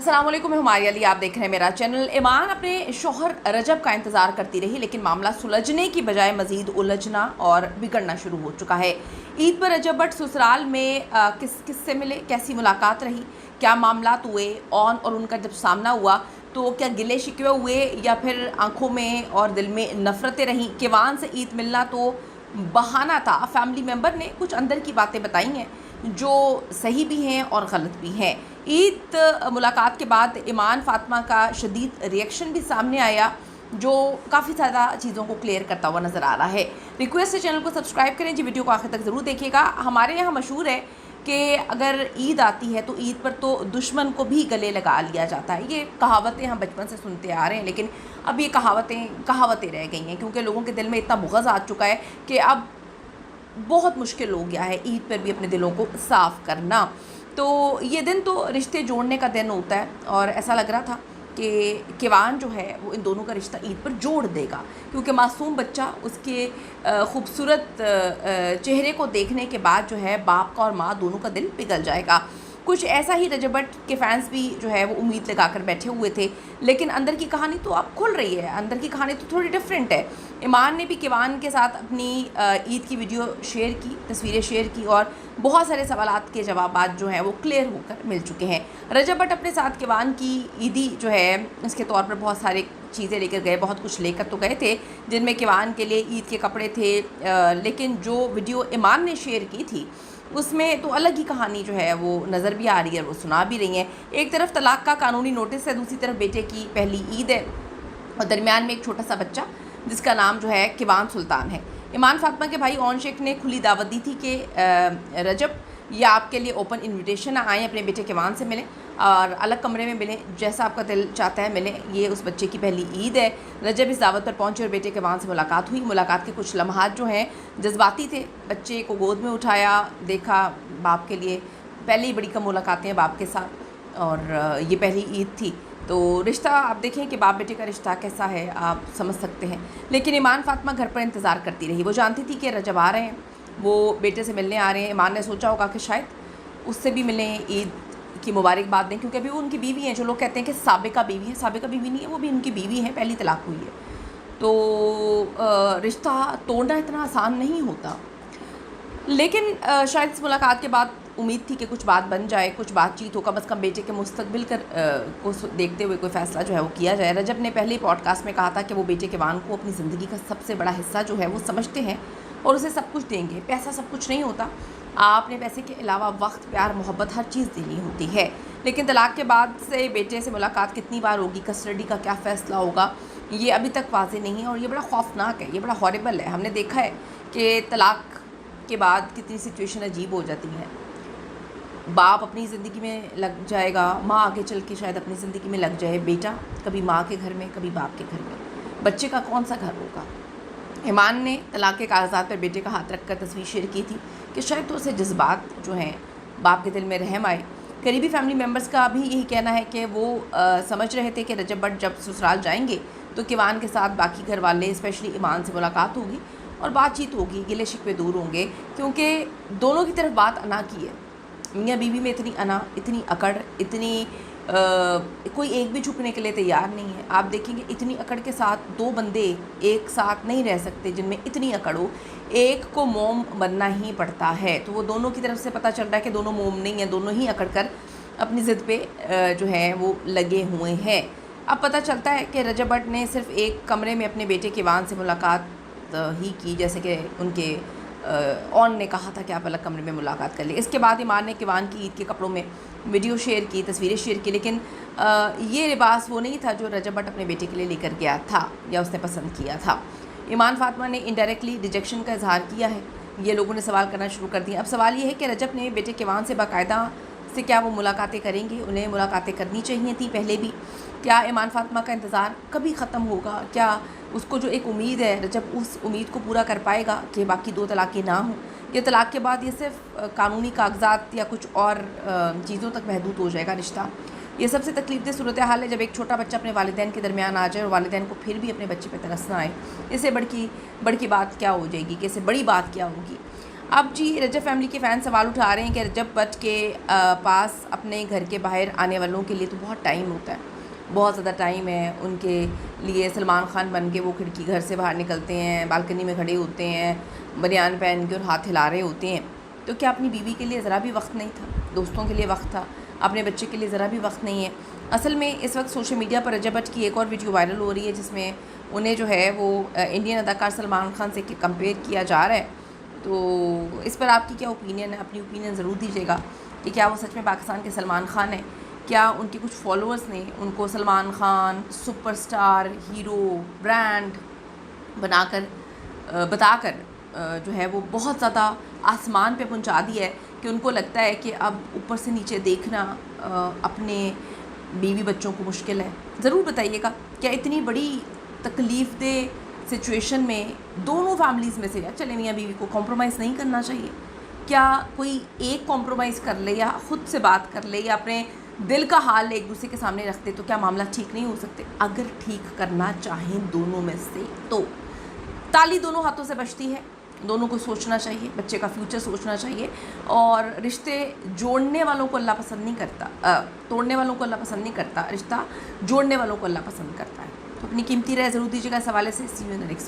अस्सलाम वालेकुम, मैं हुमारिया अली। आप देख रहे हैं मेरा चैनल। ईमान अपने शौहर रजब का इंतज़ार करती रही, लेकिन मामला सुलझने की बजाय मज़ीद उलझना और बिगड़ना शुरू हो चुका है। ईद पर रजब भट्ट ससुराल में किससे मिले, कैसी मुलाकात रही, क्या मामलात हुए और उनका जब सामना हुआ तो क्या गिले शिकवे हुए या फिर आंखों में और दिल में नफ़रतें रहीं। किवान से ईद मिलना तो बहाना था। फैमिली मेम्बर ने कुछ अंदर की बातें बताई हैं जो सही भी हैं और गलत भी हैं। ईद मुलाकात के बाद ईमान फ़ातिमा का शदीद रिएक्शन भी सामने आया जो काफ़ी ज़्यादा चीज़ों को क्लियर करता हुआ नज़र आ रहा है। रिक्वेस्ट है चैनल को सब्सक्राइब करें जी, वीडियो को आखिर तक ज़रूर देखिएगा। हमारे यहाँ मशहूर है कि अगर ईद आती है तो ईद पर तो दुश्मन को भी गले लगा लिया जाता है। ये कहावतें हम बचपन से सुनते आ रहे हैं, लेकिन अब ये कहावतें रह गई हैं क्योंकि लोगों के दिल में इतना बुग़्ज़ आ चुका है कि अब बहुत मुश्किल हो गया है ईद पर भी अपने दिलों को साफ़ करना। तो ये दिन तो रिश्ते जोड़ने का दिन होता है और ऐसा लग रहा था कि किवान जो है वो इन दोनों का रिश्ता ईद पर जोड़ देगा, क्योंकि मासूम बच्चा उसके ख़ूबसूरत चेहरे को देखने के बाद जो है बाप का और माँ दोनों का दिल पिघल जाएगा। कुछ ऐसा ही रजब भट्ट के फैंस भी जो है वो उम्मीद लगा कर बैठे हुए थे, लेकिन अंदर की कहानी तो अब खुल रही है। अंदर की कहानी तो थोड़ी डिफरेंट है। ईमान ने भी किवान के साथ अपनी ईद की वीडियो शेयर की, तस्वीरें शेयर की और बहुत सारे सवालात के जवाबात जो हैं वो क्लियर होकर मिल चुके हैं। रजब भट्ट अपने साथ किवान की ईदी जो है इसके तौर पर बहुत सारे चीज़ें लेकर गए, बहुत कुछ लेकर तो गए थे जिनमें किवान के लिए ईद के कपड़े थे, लेकिन जो वीडियो ईमान ने शेयर की थी उसमें तो अलग ही कहानी जो है वो नज़र भी आ रही है, वो सुना भी रही है। एक तरफ तलाक का कानूनी नोटिस है, दूसरी तरफ बेटे की पहली ईद है और दरमियान में एक छोटा सा बच्चा जिसका नाम जो है किवान सुल्तान है। ईमान फ़ातिमा के भाई ओन शेख ने खुली दावत दी थी कि रजब, ये आपके लिए ओपन इनविटेशन है, आएँ अपने बेटे किवान से मिलें और अलग कमरे में मिलें, जैसा आपका दिल चाहता है मिलें। ये उस बच्चे की पहली ईद है। रजब इस दावत पर पहुंचे और बेटे किवान से मुलाकात हुई। मुलाकात के कुछ लम्हात जो हैं जज्बाती थे। बच्चे को गोद में उठाया, देखा बाप के लिए पहली बड़ी कम मुलाकातें हैं बाप के साथ और ये पहली ईद थी। तो रिश्ता आप देखें कि बाप बेटे का रिश्ता कैसा है आप समझ सकते हैं। लेकिन ईमान फ़ातिमा घर पर इंतज़ार करती रही। वो जानती थी कि रजब आ रहे हैं, वो बेटे से मिलने आ रहे हैं। ईमान ने सोचा होगा कि शायद उससे भी मिलें, ईद की मुबारकबाद दें, क्योंकि अभी वो उनकी बीवी हैं। जो लोग कहते हैं कि साबिका बीवी है, साबिका बीवी नहीं है, वो भी उनकी बीवी हैं, पहली तलाक हुई है। तो रिश्ता तोड़ना इतना आसान नहीं होता, लेकिन शायद इस मुलाकात के बाद उम्मीद थी कि कुछ बात बन जाए, कुछ बातचीत हो, कम अज़ कम बेटे के मुस्तकबिल को देखते हुए कोई फ़ैसला जो है वो किया जाए। रजब ने पहले पॉडकास्ट में कहा था कि वो बेटे किवान को अपनी ज़िंदगी का सबसे बड़ा हिस्सा जो है वो समझते हैं और उसे सब कुछ देंगे। पैसा सब कुछ नहीं होता, आपने पैसे के अलावा वक्त, प्यार, मोहब्बत, हर चीज़ देनी होती है। लेकिन तलाक के बाद से बेटे से मुलाकात कितनी बार होगी, कस्टडी का क्या फ़ैसला होगा, ये अभी तक वाज़ेह नहीं है और ये बड़ा खौफनाक है, ये बड़ा हॉरिबल है। हमने देखा है कि तलाक के बाद कितनी सिचुएशन अजीब हो जाती हैं। बाप अपनी ज़िंदगी में लग जाएगा, माँ आगे चल के शायद अपनी ज़िंदगी में लग जाए, बेटा कभी माँ के घर में कभी बाप के घर में, बच्चे का कौन सा घर होगा। ईमान ने तलाक के कागजात पर बेटे का हाथ रखकर तस्वीर शेयर की थी कि शायद तो उसे जज्बात जो हैं बाप के दिल में रहम आए। करीबी फैमिली मेम्बर्स का भी यही कहना है कि वो समझ रहे थे कि रजब भट्ट जब ससुराल जाएंगे तो किवान के साथ बाकी घर वाले स्पेशली ईमान से मुलाकात होगी और बातचीत होगी, गिले शिकवे दूर होंगे, क्योंकि दोनों की तरफ बात अना की है। मियाँ बीवी में इतनी अना, इतनी अकड़, इतनी कोई एक भी झुकने के लिए तैयार नहीं है। आप देखेंगे इतनी अकड़ के साथ दो बंदे एक साथ नहीं रह सकते जिनमें इतनी अकड़ हो, एक को मोम बनना ही पड़ता है। तो वो दोनों की तरफ से पता चल रहा है कि दोनों मोम नहीं हैं, दोनों ही अकड़ कर अपनी ज़िद पे जो है वो लगे हुए हैं। अब पता चलता है कि रजब भट्ट ने सिर्फ एक कमरे में अपने बेटे किवान से मुलाकात ही की, जैसे कि उनके ऑन ने कहा था कि आप अलग कमरे में मुलाकात कर लें। इसके बाद ईमान ने किवान की ईद के कपड़ों में वीडियो शेयर की, तस्वीरें शेयर की, लेकिन ये लिबास वो नहीं था जो रजब भट्ट अपने बेटे के लिए लेकर गया था या उसने पसंद किया था। ईमान फ़ातिमा ने इनडायरेक्टली रिजेक्शन का इजहार किया है। ये लोगों ने सवाल करना शुरू कर दिया। अब सवाल ये है कि रजब ने बेटे किवान से बाकायदा से क्या वो मुलाकातें करेंगे, उन्हें मुलाकातें करनी चाहिए थी पहले भी। क्या ईमान फ़ातिमा का इंतज़ार कभी ख़त्म होगा? क्या उसको जो एक उम्मीद है रजब उस उम्मीद को पूरा कर पाएगा कि बाकी दो तलाक़ें ना हों? ये तलाक़ के बाद ये सिर्फ कानूनी कागजात या कुछ और चीज़ों तक महदूद हो जाएगा रिश्ता? ये सबसे तकलीफ़देह सूरत हाल है जब एक छोटा बच्चा अपने वालिदैन के दरमियान आ जाए और वालिदैन को फिर भी अपने बच्चे पर तरस ना आए। इससे बड़ी बात क्या हो जाएगी, कि इससे बड़ी बात क्या होगी। अब जी रजब फैमिली के फ़ैन सवाल उठा रहे हैं कि रजब भट्ट के पास अपने घर के बाहर आने वालों के लिए तो बहुत टाइम होता है, बहुत ज़्यादा टाइम है उनके लिए। सलमान खान बन के वो खिड़की घर से बाहर निकलते हैं, बालकनी में खड़े होते हैं, बनियान पहन के और हाथ हिला रहे होते हैं। तो क्या अपनी बीवी के लिए ज़रा भी वक्त नहीं था? दोस्तों के लिए वक्त था, अपने बच्चे के लिए ज़रा भी वक्त नहीं है। असल में इस वक्त सोशल मीडिया पर रजब भट्ट की एक और वीडियो वायरल हो रही है जिसमें उन्हें जो है वो इंडियन अदाकार सलमान खान से कंपेयर किया जा रहा है। तो इस पर आपकी क्या ओपिनियन है? अपनी ओपिनियन ज़रूर दीजिएगा कि क्या वो सच में पाकिस्तान के सलमान खान हैं? क्या उनके कुछ फॉलोअर्स ने उनको Salman Khan superstar, hero, brand बनाकर बताकर जो है वो बहुत ज़्यादा आसमान पे पहुंचा दिया है कि उनको लगता है कि अब ऊपर से नीचे देखना अपने बीवी बच्चों को मुश्किल है? ज़रूर बताइएगा। क्या इतनी बड़ी तकलीफ़ दे सिचुएशन में दोनों फैमिलीज़ में से या चले मियाँ बीवी को कॉम्प्रोमाइज़ नहीं करना चाहिए? क्या कोई एक कॉम्प्रोमाइज़ कर ले या ख़ुद से बात कर ले या अपने दिल का हाल एक दूसरे के सामने रख दे तो क्या मामला ठीक नहीं हो सकते? अगर ठीक करना चाहें दोनों में से तो ताली दोनों हाथों से बजती है, दोनों को सोचना चाहिए, बच्चे का फ्यूचर सोचना चाहिए। और रिश्ते जोड़ने वालों को अल्लाह पसंद नहीं करता, तोड़ने वालों को अल्लाह पसंद नहीं करता, रिश्ता जोड़ने वालों को अल्लाह पसंद करता है। तो अपनी कीमती राय ज़रूर दीजिएगा इस हवाले से। सी यू इन द नेक्स्ट।